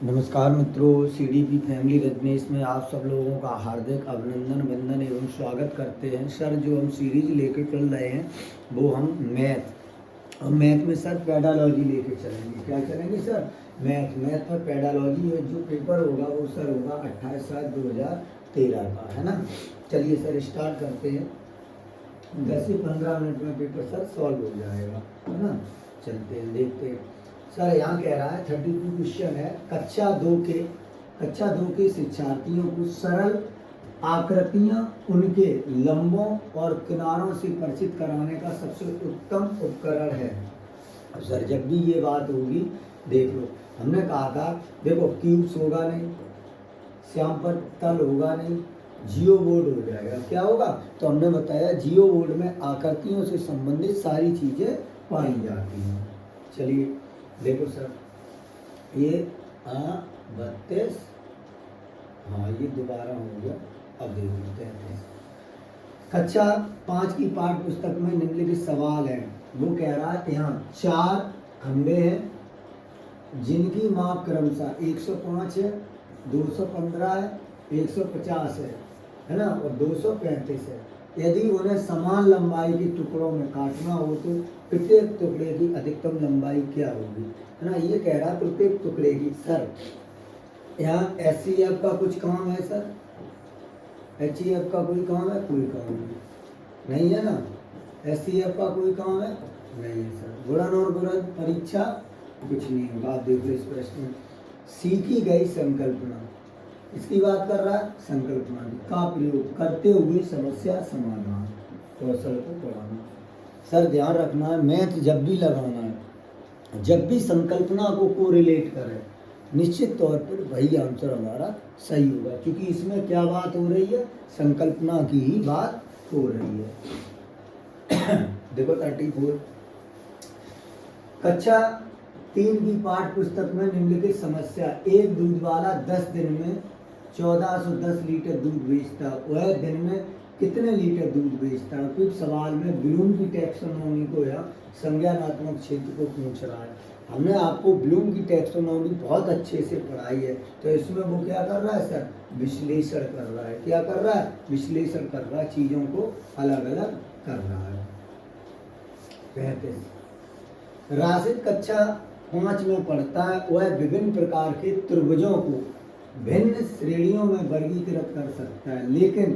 नमस्कार मित्रों, CDP family Rajneesh में आप सब लोगों का हार्दिक अभिनंदन वंदन एवं स्वागत करते हैं। सर, जो हम सीरीज लेकर चल रहे हैं वो हम मैथ और मैथ में सर पेडालॉजी लेके चलेंगे। क्या चलेंगे सर? मैथ में पेडालॉजी है। जो पेपर होगा वो सर होगा 28/7/2013 का, है ना। चलिए सर स्टार्ट करते हैं। 10 से 15 मिनट में पेपर सर सॉल्व हो जाएगा, है ना। चलते हैं, देखते हैं। सर यहाँ कह रहा है 32 क्वेश्चन है। कक्षा दो के शिक्षार्थियों को सरल आकृतियां उनके लंबों और किनारों से परिचित कराने का सबसे उत्तम उपकरण है। सर जब भी ये बात होगी, देख लो, हमने कहा था देखो क्यूब्स होगा नहीं, श्याम पर तल होगा नहीं, जियो बोर्ड हो जाएगा। क्या होगा? तो हमने बताया जियो बोर्ड में आकृतियों से संबंधित सारी चीजें पाई जाती हैं। चलिए देखो सर, ये 32, हाँ ये दोबारा हो गया। अब देख लेते हैं। कक्षा 5 की पाठ्य पुस्तक में निम्नलिखित सवाल है। वो कह रहा है यहाँ 4 खंबे हैं जिनकी माप क्रमशः 105 है, 215 है, 150 है ना, और 235 है। यदि उन्हें समान लंबाई के टुकड़ों में काटना हो तो प्रत्येक टुकड़े की अधिकतम लंबाई क्या होगी, है ना। ये कह रहा है प्रत्येक टुकड़े की। सर यहाँ SCF का कुछ काम है सर? HEF का कोई काम है? कोई काम नहीं है ना। SCF का कोई काम है? नहीं है सर। गुणन और गुणन परीक्षा कुछ नहीं होगा। आप देखो इस प्रश्न में सीखी गई संकल्पना, इसकी बात कर रहा है। संकल्पना का प्रयोग करते हुए समस्या समाधान कौशल को बढ़ाना। सर ध्यान रखना है, मैथ जब भी लगाना है, जब भी संकल्पना को कोरिलेट करें, निश्चित तौर पर वही आंसर हमारा सही होगा, क्योंकि इसमें क्या बात हो रही है? संकल्पना की ही बात हो रही है। देखो 34, कक्षा 3 की पाठ्य पुस्तक में निम्नलिखित समस्या। एक दूध वाला 10 दिन में 1410 लीटर दूध बेचता, वह दिन में कितने लीटर दूध बेचता है? कुछ सवाल में ब्लूम की टैक्सोनॉमी को या संज्ञानात्मक क्षेत्र को पूछ रहा है। हमने आपको ब्लूम की टैक्सोनॉमी बहुत अच्छे से पढ़ाई है, तो इसमें वो क्या कर रहा है सर? विश्लेषण कर रहा है। क्या कर रहा है? विश्लेषण कर रहा है, चीजों को अलग अलग कर रहा है। 35, राशिद कक्षा 5 में पढ़ता है। वह विभिन्न प्रकार के त्रिभुजों को भिन्न श्रेणियों में वर्गीकृत कर सकता है, लेकिन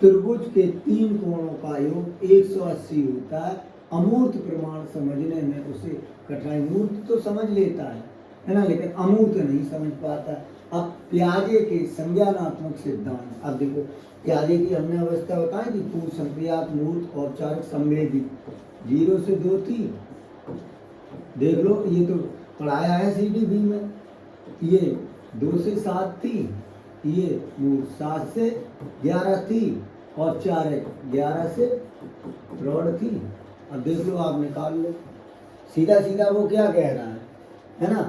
त्रिभुज के 3 कोणों का योग 180 होता है। अमूर्त प्रमाण समझने में उसे कठिनाई। मूर्त तो समझ लेता है ना, लेकिन अमूर्त नहीं समझ पाता। अब पियाजे के संज्ञानात्मक सिद्धांत। अब देखो पियाजे की हमने अवस्था बताई थी, पूर्व संक्रियात, मूर्त, औपचारिक, संवेदी। 0 से 2 थी, देख लो, ये तो पढ़ाया है CDB में। ये 2 से 7 थी, ये मूर्त 7 से 11 थी, और 4 11 से प्रौढ़ थी। अब देख लो, आप निकाल लो सीधा सीधा। वो क्या कह रहा है ना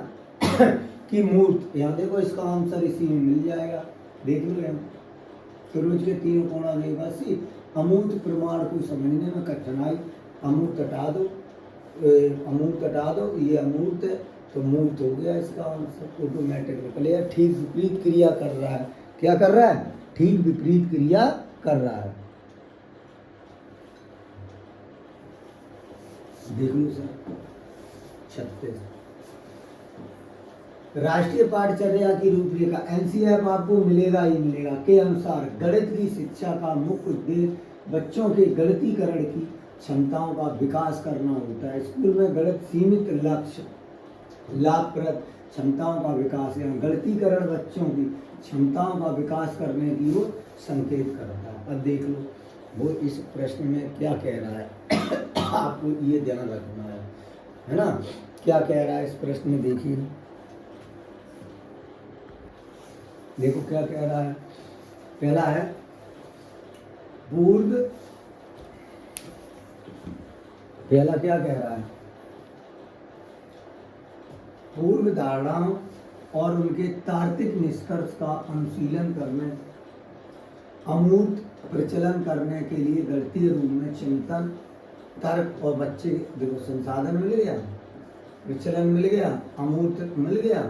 कि मूर्त, यहाँ देखो इसका आंसर इसी में मिल जाएगा। देख लो यहाँ त्रिभुज के 3 कोणा निवासी। अमूर्त प्रमाण को समझने में कठिनाई। अमूर्त हटा दो, अमूर्त हटा दो, ये अमूर्त है तो मूर्त हो गया इसका आंसर ऑटोमेटिक निकल गया। ठीक विपरीत क्रिया कर रहा है। क्या कर रहा है? ठीक विपरीत क्रिया कर रहा है। देख लो सर 36, राष्ट्रीय पाठचर्या की रूपरेखा NCF आपको मिलेगा ही मिलेगा के अनुसार गणित की शिक्षा का मुख्य उद्देश्य बच्चों के गणितीकरण की क्षमताओं का विकास करना होता है। स्कूल में गणित सीमित लक्ष्य लाभप्रद क्षमताओं का विकास है। गणितीकरण बच्चों की क्षमताओं का विकास करने की ओर संकेत करता है। अब देख लो वो इस प्रश्न में क्या कह रहा है। आपको ये ध्यान रखना है ना, क्या कह रहा है इस प्रश्न में। देखिए देखो क्या कह रहा है। पहला है पूर्व, पहला क्या कह रहा है? पूर्व धारणाओं और उनके तार्किक निष्कर्ष का अनुशीलन करने, अमूर्त प्रचलन करने के लिए गणितीय रूप में चिंतन, तर्क और बच्चे देखो संसाधन मिल गया, विचलन मिल गया, अमूर्त मिल गया,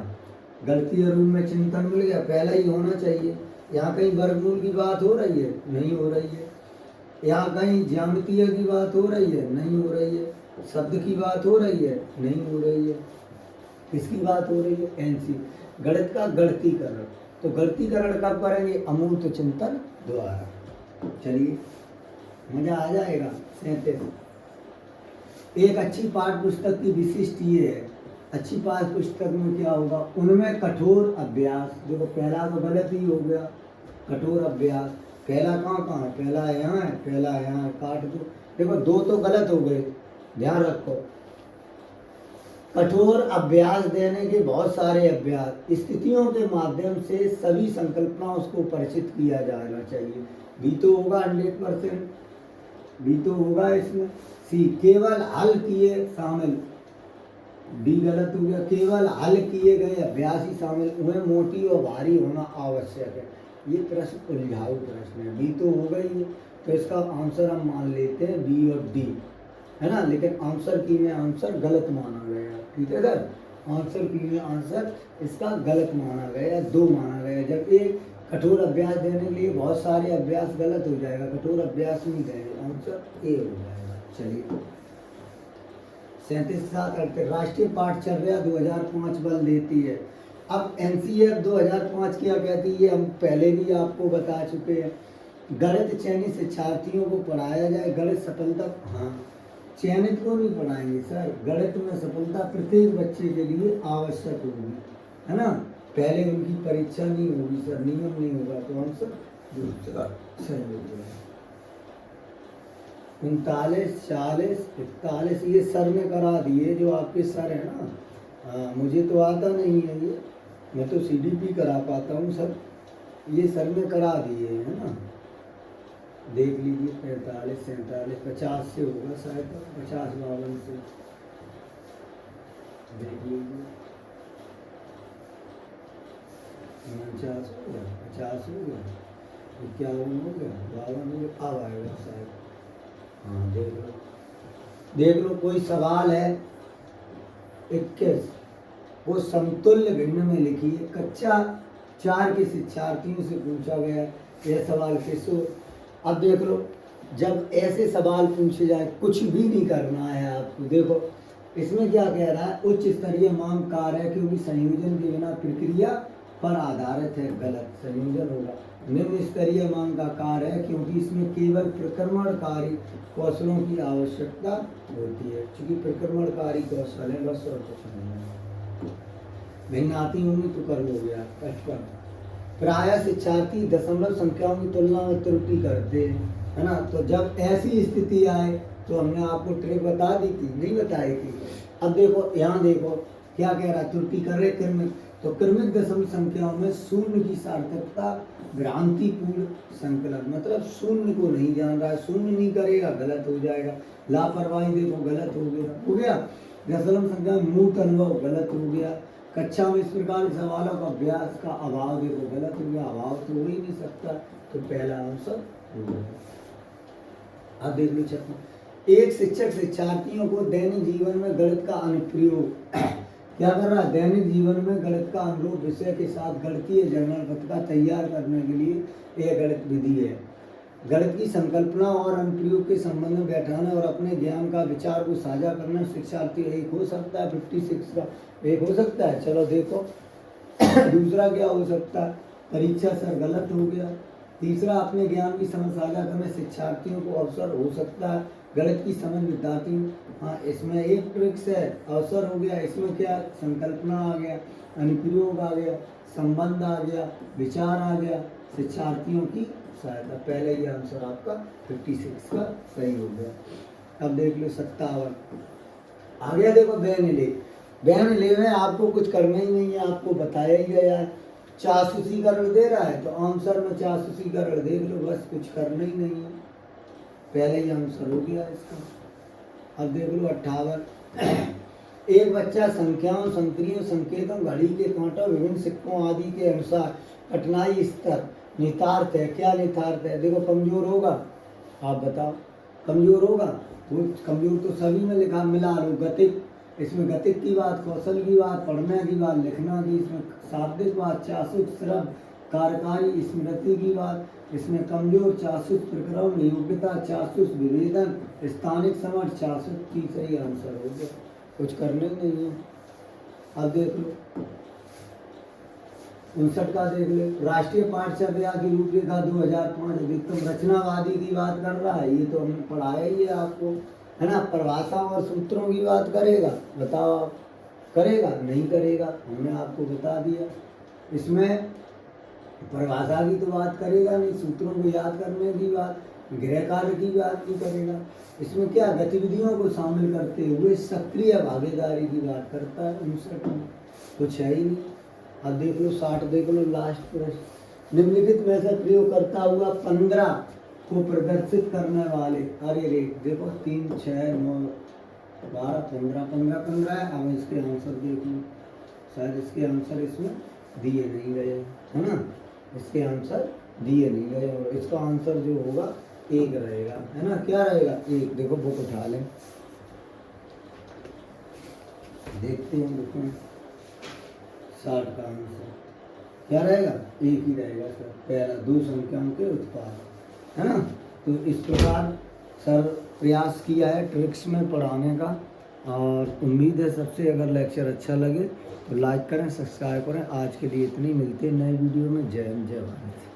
गणितीय रूप में चिंतन मिल गया, पहला ही होना चाहिए। यहाँ कहीं वर्गमूल की बात हो रही है? नहीं हो रही है। यहाँ कहीं ज्यामितीय की बात हो रही है? नहीं हो रही है। शब्द की बात हो रही है? नहीं हो रही है। किसकी बात हो रही है? एनसी, गणित का गणितीकरण। तो गणितीकरण कब करेंगे? अमूर्त चिंतन द्वारा। चलिए मजा आ जाएगा। 37 एक अच्छी पाठ्य पुस्तक की विशिष्ट ये है, अच्छी पाठ्य पुस्तक में क्या होगा? उनमें कठोर अभ्यास। देखो पहला तो गलत ही हो गया, कठोर अभ्यास। पहला कहाँ है? पहला यहाँ है, पहला यहाँ है, काट दो। देखो दो तो गलत हो गए, ध्यान रखो। कठोर अभ्यास देने के बहुत सारे अभ्यास, स्थितियों के माध्यम से सभी संकल्पनाओं को परिचित किया जाना चाहिए। बी तो होगा 100%, बी तो होगा इसमें। सी केवल हल किए शामिल, डी गलत हो गया। केवल हल किए गए अभ्यास ही शामिल, उन्हें मोटी और भारी होना आवश्यक है। ये प्रश्न उलझाऊ प्रश्न है। बी तो हो गई है, तो इसका आंसर हम मान लेते हैं बी और डी, है ना। लेकिन आंसर की में आंसर गलत माना गया, ठीक है सर। आंसर की में आंसर इसका गलत माना गया, दो माना गया। जब एक कठोर अभ्यास देने के लिए बहुत सारे अभ्यास गलत हो जाएगा, कठोर अभ्यास नहीं देंगे, आंसर ए हो जाएगा। चलिए 37 राष्ट्रीय पाठचर्या 2005 बल देती है। अब एनसीईआरटी 2005 क्या कहती है, हम पहले भी आपको बता चुके हैं। गणित चयनित शिक्षार्थियों को पढ़ाया जाए। गणित सफलता, हाँ चयनित को नहीं पढ़ाएंगे सर, गणित में सफलता प्रत्येक बच्चे के लिए आवश्यक होगी, है ना। पहले उनकी परीक्षा नहीं होगी सर, नियम नहीं होगा, तो आंसर दूसरा सही हो जाएगा। 39, 40, 41 ये सर ने करा दिए, जो आपके सर है ना। हाँ मुझे तो आता नहीं है ये, मैं तो सीडीपी करा पाता हूँ सर, ये सर ने करा दिए है ना। देख लीजिए 45, 47, 50 से होगा शायद, 50, 52 से देख लीजिए। 49 हो गया, 50 हो गया, 51 हो गया, 52 हो गया, अब आएगा शायद। हाँ देख लो, देख लो कोई सवाल है 21, वो समतुल्य भिन्न में लिखिए। कक्षा 4 के शिक्षार्थियों से पूछा गया यह सवाल किसो। अब देख लो, जब ऐसे सवाल पूछे जाए कुछ भी नहीं करना है आपको। देखो इसमें क्या कह रहा है, उच्च स्तरीय मांग कार्य है क्योंकि संयोजन के बिना प्रक्रिया पर आधारित है, गलत, संयोजन होगा। निम्न स्तरीय मांग का कार्य है क्योंकि इसमें केवल प्रक्रमणकारी कौशलों की आवश्यकता होती है, क्योंकि प्रक्रमणकारी कौशल है बस, और कुछ नहीं है। भिन्न आती होंगी तो कर लो गया। 55 प्रायः शिक्षार्थी दशमलव संख्याओं की तुलना में त्रुटि करते हैं, है ना। तो जब ऐसी स्थिति आए तो हमने आपको ट्रिक बता दी थी, नहीं बताई थी। अब देखो यहाँ देखो क्या कह रहा है, त्रुटि कर रहे क्रमिक, तो क्रमिक दशमलव संख्याओं में शून्य की सार्थकता भ्रांतिपूर्ण संकलन, मतलब शून्य को नहीं जान रहा है, शून्य नहीं करेगा गलत हो जाएगा। लापरवाही देखो गलत हो गया। दशमलव संख्या में मूर्त अनुभव गलत हो गया। कक्षा में इस प्रकार के सवालों का अभ्यास का अभाव देखो गलत हो गया, अभाव तो हो ही नहीं सकता, तो पहला आंसर हो गया। अब देख लो छठवां, एक शिक्षक शिक्षार्थियों को दैनिक जीवन में गणित का अनुप्रयोग क्या कर रहा है, दैनिक जीवन में गणित का अनुरूप विषय के साथ गणितीय जर्नल पत्रिका तैयार करने के लिए यह गणित विधि है। गणित की संकल्पना और अनुप्रयोग के संबंध में बैठाना और अपने ज्ञान का विचार को साझा करना शिक्षार्थी एक हो सकता है, 56 का एक हो सकता है। चलो देखो दूसरा क्या हो सकता है, परीक्षा सर गलत हो गया। तीसरा अपने ज्ञान की समझ साझा करने शिक्षार्थियों को अवसर हो सकता है, गणित की समझ विद्यार्थी। हाँ इसमें एक ट्रिक्स है, अवसर हो गया, इसमें क्या संकल्पना आ गया, अनुप्रयोग आ गया, संबंध आ गया, विचार आ गया, शिक्षार्थियों की सहायता। पहले ही आंसर आपका 56 का सही हो गया। अब देख लो 57 आ गया। देखो बहन ले में आपको कुछ करना ही नहीं है, आपको बताया ही गया है। चासूसीकरण दे रहा है तो आंसर में चासूसीकरण देख लो, बस कुछ करना ही नहीं है, पहले ही आंसर हो गया इसका। अब देख लो 58 एक बच्चा संख्याओं, संक्रियों, संकेतों, घड़ी के कांटों, विभिन्न सिक्कों आदि के अनुसार कठिनाई स्तर नितार्थ है। क्या नितार्थ है, देखो कमजोर होगा, आप बताओ कमजोर होगा, वो कमजोर तो सभी में लिखा, मिला लो गतिक इसमें गतिक की बात, कौशल की बात, पढ़ने की बात, लिखना की, इसमें शाब्दिक बात, चासुक श्रम, कार्यकारी स्मृति की बात, इसमें कमजोर चासुक प्रक्रम, योग्यता चासुक विभेदन, स्थानिक समझ चासुक की सही आंसर हो गया। कुछ करने नहीं है। अब देख लो 59 का देख ले, राष्ट्रीय पाठचर्या की रूपरेखा 2005 अधिकतम रचनावादी की बात कर रहा है, ये तो हमने पढ़ाया ही है आपको, है ना। परिभाषा और सूत्रों की बात करेगा, बताओ आप करेगा नहीं करेगा, हमने आपको बता दिया। इसमें परिभाषा की तो बात करेगा नहीं, सूत्रों को याद करने की बात, गृह कार्य की बात नहीं करेगा। इसमें क्या गतिविधियों को शामिल करते हुए सक्रिय भागीदारी की बात करता है 59 में, कुछ है ही नहीं। अब देख लो 60 देख लो, लास्ट प्रश्न, निम्नलिखित में से प्रयोग करता हुआ 15 को प्रदर्शित करने वाले, अरे रे देखो 3 6 9 12 15 15 15 है। अब इसके आंसर देख लो, शायद इसके आंसर इसमें दिए नहीं गए, है ना, इसके आंसर दिए नहीं गए, और इसका आंसर जो होगा 1 रहेगा, है ना। क्या रहेगा 1, देखो बुक उठा लें, देखते हैं बुक में 60 का आंसर क्या रहेगा, 1 ही रहेगा सर, पहला 2 संख्याओं के उत्पाद, है ना। तो इस प्रकार सर प्रयास किया है ट्रिक्स में पढ़ाने का, और उम्मीद है सबसे, अगर लेक्चर अच्छा लगे तो लाइक करें, सब्सक्राइब करें। आज के लिए इतनी, मिलते हैं नए वीडियो में। जय हिंद, जय भारत।